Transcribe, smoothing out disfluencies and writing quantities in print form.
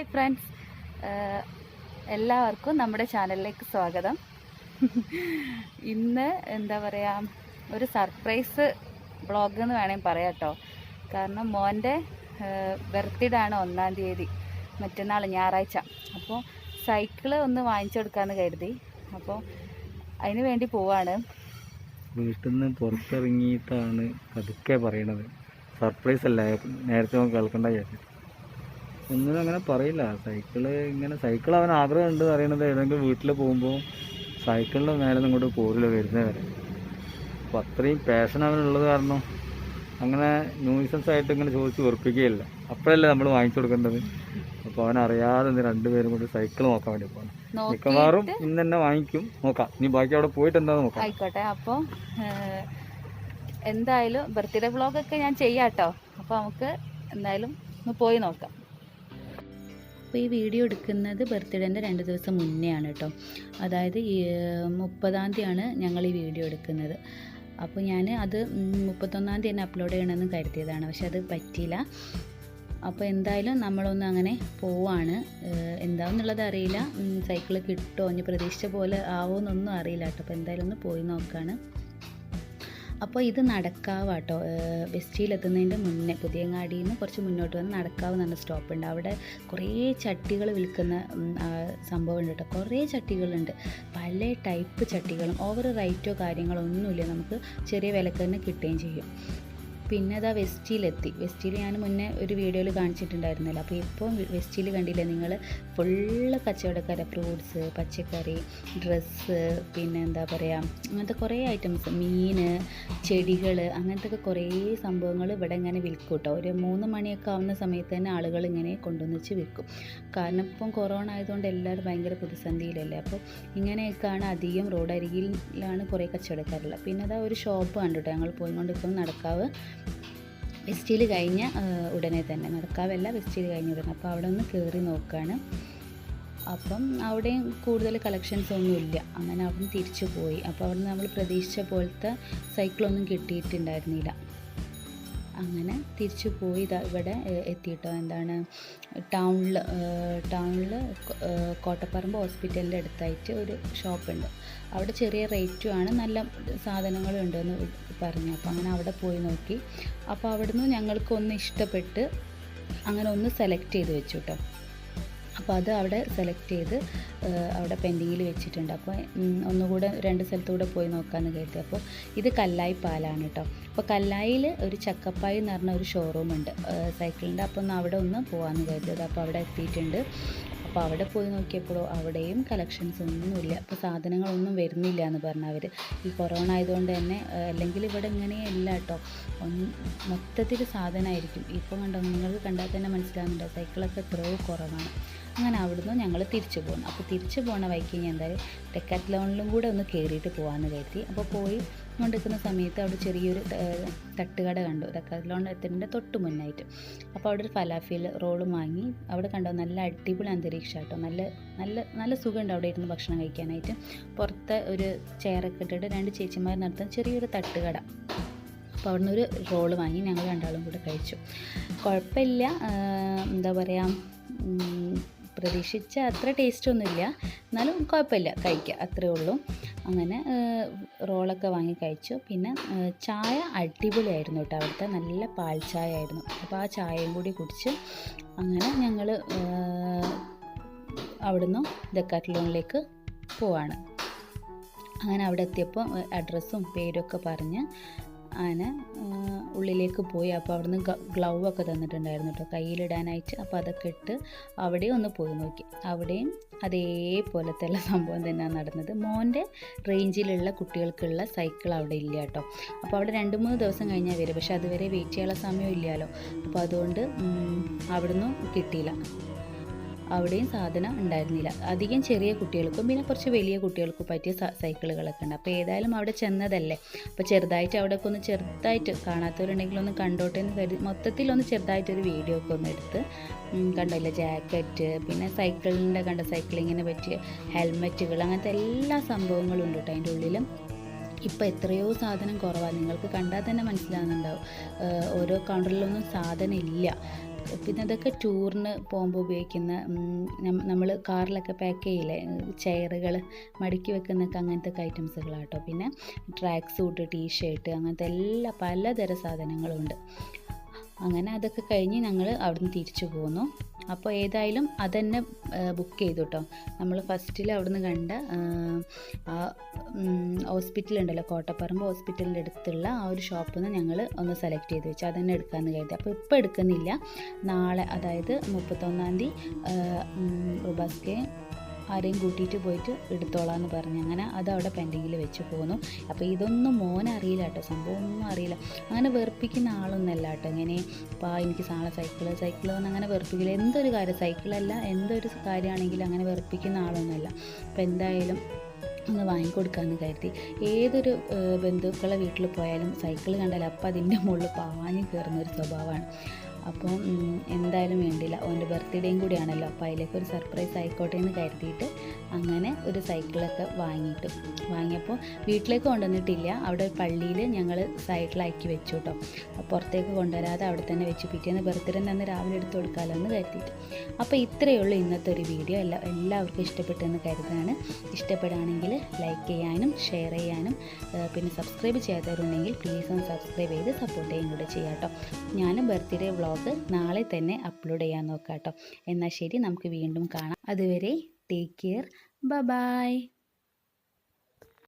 Hi friends, എല്ലാവർക്കും നമ്മുടെ ചാനലിലേക്ക് സ്വാഗതം. ഇന്ന് എന്താ പറയുക, ഒരു സർപ്രൈസ് വ്ളോഗ് എന്ന് വേണമെങ്കിൽ പറയാം കേട്ടോ. കാരണം മോൻ്റെ ബർത്ത്ഡേ ആണ് 1-ാം തീയതി, മറ്റന്നാൾ ഞായറാഴ്ച. അപ്പോൾ സൈക്കിള് ഒന്ന് വാങ്ങിച്ചു കൊടുക്കാമെന്ന് കരുതി. അപ്പോൾ അതിന് വേണ്ടി പോവാണ്. വീട്ടിൽ നിന്ന് പുറത്തിറങ്ങിയിട്ടാണ് പതുക്കെ പറയണത്. സർപ്രൈസ് അല്ല, നേരത്തെ നമുക്ക് കേൾക്കേണ്ട കാര്യം ഒന്നും അങ്ങനെ പറയില്ല. സൈക്കിൾ അവൻ ആഗ്രഹമുണ്ട് അറിയണത് ഏതെങ്കിലും വീട്ടിൽ പോകുമ്പോൾ സൈക്കിളിൻ്റെ മേലെ നിന്ന് ഇങ്ങോട്ട് പോരില്ല വരുന്നത് വരെ. അപ്പോൾ അത്രയും പാഷൻ അവനുള്ളത് കാരണം അങ്ങനെ ന്യൂസൻസ് ആയിട്ട് ഇങ്ങനെ ചോദിച്ച് വെറുപ്പിക്കുകയില്ല. അപ്പോഴല്ലേ നമ്മൾ വാങ്ങിച്ചു കൊടുക്കേണ്ടത്. അപ്പോൾ അവനറിയാതെ രണ്ടുപേരും കൂടി സൈക്കിൾ നോക്കാൻ വേണ്ടി പോകണം. മിക്കവാറും ഇന്ന് തന്നെ വാങ്ങിക്കും, നോക്കാം. ഇനി ബാക്കി അവിടെ പോയിട്ട് എന്താണെന്ന് നോക്കാം. ആയിക്കോട്ടെ. അപ്പോൾ എന്തായാലും ബർത്ത്ഡേ വ്ളോഗൊക്കെ ഞാൻ ചെയ്യാം കേട്ടോ. അപ്പോൾ നമുക്ക് എന്തായാലും ഒന്ന് പോയി നോക്കാം. അപ്പോൾ ഈ വീഡിയോ എടുക്കുന്നത് ബർത്ത്ഡേൻ്റെ 2 ദിവസം മുന്നേ ആണ് കേട്ടോ. അതായത് 30-ാം തീയതിയാണ് ഞങ്ങൾ ഈ വീഡിയോ എടുക്കുന്നത്. അപ്പോൾ ഞാൻ അത് 31-ാം തീയതി തന്നെ അപ്ലോഡ് ചെയ്യണമെന്ന് കരുതിയതാണ്, പക്ഷെ അത് പറ്റിയില്ല. അപ്പോൾ എന്തായാലും നമ്മളൊന്ന് അങ്ങനെ പോവാണ്. എന്താണെന്നുള്ളത് അറിയില്ല, സൈക്കിൾ കിട്ടുമോ, ഇനി പ്രതീക്ഷിച്ച പോലെ ആവുമെന്നൊന്നും അറിയില്ല കേട്ടോ. അപ്പോൾ എന്തായാലും ഒന്ന് പോയി നോക്കാണ്. അപ്പോൾ ഇത് നടക്കാവ് കേട്ടോ. വെസ്റ്റിയിലെത്തുന്നതിൻ്റെ മുന്നേ പുതിയങ്ങാടിയിൽ നിന്ന് കുറച്ച് മുന്നോട്ട് വന്ന് നടക്കാവ് എന്ന് പറഞ്ഞ സ്റ്റോപ്പുണ്ട്. അവിടെ കുറേ ചട്ടികൾ വിൽക്കുന്ന സംഭവമുണ്ട് കേട്ടോ. കുറേ ചട്ടികളുണ്ട്, പല ടൈപ്പ് ചട്ടികളും. ഓവർ റേറ്റോ കാര്യങ്ങളോ ഒന്നുമില്ല, നമുക്ക് ചെറിയ വിലക്ക് തന്നെ കിട്ടുകയും ചെയ്യും. പിന്നെ അതാ വെസ്റ്റിയിലെത്തി. വെസ്റ്റിയിൽ ഞാൻ മുന്നേ ഒരു വീഡിയോയിൽ കാണിച്ചിട്ടുണ്ടായിരുന്നല്ലോ. അപ്പോൾ ഇപ്പോൾ വെസ്റ്റിയിൽ കണ്ടില്ലേ നിങ്ങൾ, ഫുള്ള് കച്ചവടക്കാരെ, ഫ്രൂട്ട്സ്, പച്ചക്കറി, ഡ്രസ്സ്, പിന്നെ എന്താ പറയുക, അങ്ങനത്തെ കുറേ ഐറ്റംസ്, മീൻ, ചെടികൾ, അങ്ങനത്തെ ഒക്കെ കുറേ സംഭവങ്ങൾ ഇവിടെ ഇങ്ങനെ വിൽക്കും കേട്ടോ. ഒരു 3 മണിയൊക്കെ ആവുന്ന സമയത്ത് തന്നെ ആളുകൾ ഇങ്ങനെ കൊണ്ടുവന്നിച്ച് വിൽക്കും. കാരണം ഇപ്പം കൊറോണ ആയതുകൊണ്ട് എല്ലാവരും ഭയങ്കര പ്രതിസന്ധിയിലല്ലേ. അപ്പോൾ ഇങ്ങനെയൊക്കെയാണ് അധികം. റോഡരികിലാണ് കുറേ കച്ചവടക്കാരുള്ളത്. പിന്നെ അതാ ഒരു ഷോപ്പ് കണ്ടിട്ടോ, ഞങ്ങൾ പോയിക്കൊണ്ടിരിക്കും നടക്കാവ്. വെസ്റ്റിയിൽ കഴിഞ്ഞ ഉടനെ തന്നെ, നടക്കാവല്ല വെസ്റ്റിയിൽ കഴിഞ്ഞ ഉടനെ. അപ്പോൾ അവിടെ ഒന്ന് കയറി നോക്കുകയാണ്. അപ്പം അവിടെയും കൂടുതൽ കളക്ഷൻസ് ഒന്നും ഇല്ല. അങ്ങനെ അവിടെ നിന്ന് തിരിച്ചു പോയി. അപ്പോൾ അവിടെ നിന്ന് നമ്മൾ പ്രതീക്ഷിച്ച പോലത്തെ സൈക്കിളൊന്നും കിട്ടിയിട്ടുണ്ടായിരുന്നില്ല. അങ്ങനെ തിരിച്ചു പോയി ഇവിടെ എത്തിയിട്ടോ. എന്താണ്, ടൗണിൽ കോട്ടപ്പറമ്പ് ഹോസ്പിറ്റലിൻ്റെ അടുത്തായിട്ട് ഒരു ഷോപ്പുണ്ട്. അവിടെ ചെറിയ റേറ്റുമാണ്, നല്ല സാധനങ്ങളുണ്ടെന്ന് പറഞ്ഞു. അപ്പോൾ അങ്ങനെ അവിടെ പോയി നോക്കി. അപ്പോൾ അവിടുന്ന് ഞങ്ങൾക്കൊന്ന് ഇഷ്ടപ്പെട്ട് അങ്ങനെ ഒന്ന് സെലക്ട് ചെയ്ത് വെച്ചു കേട്ടോ. അപ്പോൾ അത് അവിടെ സെലക്ട് ചെയ്ത് അവിടെ പെൻഡിങ്ങിൽ വെച്ചിട്ടുണ്ട്. അപ്പോൾ ഒന്നുകൂടെ 2 സ്ഥലത്തുകൂടെ പോയി നോക്കാമെന്ന് കരുതി. അപ്പോൾ ഇത് കല്ലായി പാലാണ് കേട്ടോ. അപ്പോൾ കല്ലായിൽ ഒരു ചക്കപ്പായി എന്ന് പറഞ്ഞ ഒരു ഷോറൂമുണ്ട് സൈക്കിളിൻ്റെ. അപ്പോൾ ഒന്ന് അവിടെ ഒന്ന് പോകാമെന്ന് കരുതിയത്. അപ്പോൾ അവിടെ എത്തിയിട്ടുണ്ട്. അപ്പോൾ അവിടെ പോയി നോക്കിയപ്പോഴോ അവിടെയും കളക്ഷൻസ് ഒന്നുമില്ല. അപ്പോൾ സാധനങ്ങളൊന്നും വരുന്നില്ല എന്ന് പറഞ്ഞു അവർ. ഈ കൊറോണ ആയതുകൊണ്ട് തന്നെ, അല്ലെങ്കിൽ ഇവിടെ ഇങ്ങനെയല്ല കേട്ടോ, മൊത്തത്തിൽ സാധനമായിരിക്കും. ഇപ്പോൾ കണ്ടോ, നിങ്ങൾക്ക് കണ്ടാൽ തന്നെ മനസ്സിലാകുന്നുണ്ട്, സൈക്കിളൊക്കെ എത്രയോ കുറവാണ്. അങ്ങനെ അവിടുന്ന് ഞങ്ങൾ തിരിച്ചു പോകുന്നു. അപ്പോൾ തിരിച്ചു പോകുന്ന വഴിക്ക് ഞാൻ എന്തായാലും ഡെക്കാത്ലോണിലും കൂടെ ഒന്ന് കയറിയിട്ട് പോകാമെന്ന് കരുതി. അപ്പോൾ പോയി കൊണ്ടിരിക്കുന്ന സമയത്ത് അവിടെ ചെറിയൊരു തട്ടുകട കണ്ടു, ഡെക്കാത്ലോൺ എത്തുന്നതിൻ്റെ തൊട്ട് മുന്നായിട്ട്. അപ്പോൾ അവിടെ ഒരു ഫലാഫിൽ റോളും വാങ്ങി. അവിടെ കണ്ടോ, നല്ല അടിപൊളി അന്തരീക്ഷം കേട്ടോ. നല്ല നല്ല നല്ല സുഖമുണ്ട് അവിടെ ഇരുന്ന് ഭക്ഷണം കഴിക്കാനായിട്ട്. പുറത്ത് ഒരു ചെയറൊക്കെ ഇട്ടിട്ട് 2 ചേച്ചിമാർ നടത്തുന്ന ചെറിയൊരു തട്ടുകട. അപ്പോൾ അവിടെ നിന്ന് ഒരു റോള് വാങ്ങി ഞങ്ങൾ 2 കൂടെ കഴിച്ചു. കുഴപ്പമില്ല, എന്താ പറയുക, പ്രതീക്ഷിച്ച അത്ര ടേസ്റ്റൊന്നുമില്ല, എന്നാലും കുഴപ്പമില്ല, കഴിക്കുക, അത്രേ ഉള്ളൂ. അങ്ങനെ റോളൊക്കെ വാങ്ങി കഴിച്ചു. പിന്നെ ചായ അടിപൊളിയായിരുന്നു കേട്ടോ, അവിടുത്തെ നല്ല പാൽ ചായ ആയിരുന്നു. അപ്പോൾ ആ ചായയും കൂടി കുടിച്ച് അങ്ങനെ ഞങ്ങൾ അവിടുന്ന് ഡെക്കാത്ലോണിലേക്ക് പോവാണ്. അങ്ങനെ അവിടെ എത്തിയപ്പോൾ അഡ്രസ്സും പേരൊക്കെ പറഞ്ഞ് അങ്ങനെ ഉള്ളിലേക്ക് പോയി. അപ്പോൾ അവിടുന്ന് ഗ്ലൗ ഒക്കെ തന്നിട്ടുണ്ടായിരുന്നു കേട്ടോ, കയ്യിലിടാനായിട്ട്. അപ്പോൾ അതൊക്കെ ഇട്ട് അവിടെ ഒന്ന് പോയി നോക്കി. അവിടെയും അതേപോലത്തെ എല്ലാ സംഭവം തന്നെയാണ് നടന്നത്. മോൻ്റെ റേഞ്ചിലുള്ള കുട്ടികൾക്കുള്ള സൈക്കിൾ അവിടെ ഇല്ല കേട്ടോ. അപ്പോൾ അവിടെ 2-3 ദിവസം കഴിഞ്ഞാൽ വരും, പക്ഷെ അതുവരെ വെയിറ്റ് ചെയ്യാനുള്ള സമയം ഇല്ലല്ലോ. അപ്പോൾ അതുകൊണ്ട് അവിടുന്ന് കിട്ടിയില്ല. അവിടെയും സാധനം ഉണ്ടായിരുന്നില്ല. അധികം ചെറിയ കുട്ടികൾക്കും പിന്നെ കുറച്ച് വലിയ കുട്ടികൾക്കും പറ്റിയ സൈക്കിളുകളൊക്കെ ഉണ്ട്. അപ്പോൾ ഏതായാലും അവിടെ ചെന്നതല്ലേ, അപ്പോൾ ചെറുതായിട്ട് അവിടെയൊക്കെ ഒന്ന് ചെറുതായിട്ട് കാണാത്തവരുണ്ടെങ്കിൽ ഒന്ന് കണ്ടോട്ടെ എന്ന് കരുതി മൊത്തത്തിലൊന്ന് ചെറുതായിട്ടൊരു വീഡിയോ ഒക്കെ ഒന്ന് എടുത്ത് കണ്ടില്ല. ജാക്കറ്റ്, പിന്നെ സൈക്ലിങ്ങിന് പറ്റിയ ഹെൽമെറ്റുകൾ, അങ്ങനത്തെ എല്ലാ സംഭവങ്ങളും ഉണ്ട് കേട്ടോ അതിൻ്റെ ഉള്ളിൽ. ഇപ്പോൾ എത്രയോ സാധനം കുറവാണ്, നിങ്ങൾക്ക് കണ്ടാൽ തന്നെ മനസ്സിലാകുന്നുണ്ടാവും. ഓരോ കൗണ്ടറിലൊന്നും സാധനം ഇല്ല. പിന്നെ ഇതൊക്കെ ടൂറിന് പോകുമ്പോൾ ഉപയോഗിക്കുന്ന നമ്മൾ കാറിലൊക്കെ പാക്ക് ചെയ്യില്ലേ ചെയറുകൾ മടക്കി വെക്കുന്നൊക്കെ അങ്ങനത്തെ ഐറ്റംസുകളാട്ടോ. പിന്നെ ട്രാക്ക് സൂട്ട്, ടീഷർട്ട്, അങ്ങനത്തെ എല്ലാ പലതരം സാധനങ്ങളും ഉണ്ട്. അങ്ങനെ അതൊക്കെ കഴിഞ്ഞ് ഞങ്ങൾ അവിടുന്ന് തിരിച്ചു പോന്നു. അപ്പോൾ ഏതായാലും അതന്നെ ബുക്ക് ചെയ്തു കേട്ടോ. നമ്മൾ ഫസ്റ്റിൽ അവിടുന്ന് കണ്ട ആ ഹോസ്പിറ്റലുണ്ടല്ലോ, കോട്ടപ്പറമ്പ് ഹോസ്പിറ്റലിൻ്റെ അടുത്തുള്ള ആ ഒരു ഷോപ്പിൽ നിന്ന് ഞങ്ങൾ ഒന്ന് സെലക്ട് ചെയ്ത് വെച്ചു, അതന്നെ എടുക്കാമെന്ന് കരുതി. അപ്പോൾ ഇപ്പോൾ എടുക്കുന്നില്ല, നാളെ അതായത് 31-ാം തീയതി റുബാസ്കെ ആരെയും കൂട്ടിയിട്ട് പോയിട്ട് എടുത്തോളാമെന്ന് പറഞ്ഞു. അങ്ങനെ അത് അവിടെ പെൻഡിങ്ങിൽ വെച്ച് പോന്നു. അപ്പോൾ ഇതൊന്നും മോനറിയില്ല കേട്ടോ, സംഭവമൊന്നും അറിയില്ല. അങ്ങനെ വെറുപ്പിക്കുന്ന ആളൊന്നല്ല കേട്ടോ. ഇങ്ങനെ ഇപ്പോൾ എനിക്ക് നാളെ സൈക്കിൾ എന്ന് അങ്ങനെ വെറുപ്പിക്കില്ല. എന്തൊരു കാര്യം, സൈക്കിളല്ല എന്തൊരു കാര്യമാണെങ്കിലും അങ്ങനെ വെറുപ്പിക്കുന്ന ആളൊന്നുമല്ല. അപ്പോൾ എന്തായാലും ഒന്ന് വാങ്ങിക്കൊടുക്കാമെന്ന് കരുതി. ഏതൊരു ബന്ധുക്കളെ വീട്ടിൽ പോയാലും സൈക്കിൾ കണ്ടാൽ അപ്പം അതിൻ്റെ മുകളിൽ പാഞ്ഞ് കയറുന്നൊരു സ്വഭാവമാണ്. അപ്പോൾ എന്തായാലും വേണ്ടില്ല, ഓൻ്റെ ബർത്ത്ഡേയും കൂടിയാണല്ലോ, അപ്പോൾ അതിലേക്ക് ഒരു സർപ്രൈസ് ആയിക്കോട്ടെ എന്ന് കരുതിയിട്ട് അങ്ങനെ ഒരു സൈക്കിളൊക്കെ വാങ്ങിയപ്പോൾ വീട്ടിലേക്ക് കൊണ്ടുവന്നിട്ടില്ല. അവിടെ പള്ളിയിൽ ഞങ്ങൾ സൈഡിലാക്കി വെച്ചു കേട്ടോ. പുറത്തേക്ക് കൊണ്ടുവരാതെ അവിടെ തന്നെ വെച്ചു. പിറ്റേന്ന് ബർത്ത്ഡേ അന്ന് രാവിലെ എടുത്ത് കൊടുക്കാമല്ലോ എന്ന് കരുതിയിട്ട്. അപ്പോൾ ഇത്രയേ ഉള്ളൂ ഇന്നത്തെ ഒരു വീഡിയോ. എല്ലാവർക്കും ഇഷ്ടപ്പെട്ടെന്ന് കരുതാണ്. ഇഷ്ടപ്പെടുകയാണെങ്കിൽ ലൈക്ക് ചെയ്യാനും ഷെയർ ചെയ്യാനും പിന്നെ സബ്സ്ക്രൈബ് ചെയ്യാത്തവരുണ്ടെങ്കിൽ പ്ലീസ് ഒന്ന് സബ്സ്ക്രൈബ് ചെയ്ത് സപ്പോർട്ട് ചെയ്യുകയും കൂടെ ചെയ്യാം കേട്ടോ. ഞാൻ ബർത്ത്ഡേ വ്ളോഗ് നാളെ തന്നെ അപ്ലോഡ് ചെയ്യാൻ നോക്കാം കേട്ടോ. എന്നാൽ ശരി, നമുക്ക് വീണ്ടും കാണാം. അതുവരെ ടേക്ക് കെയർ, ബൈ.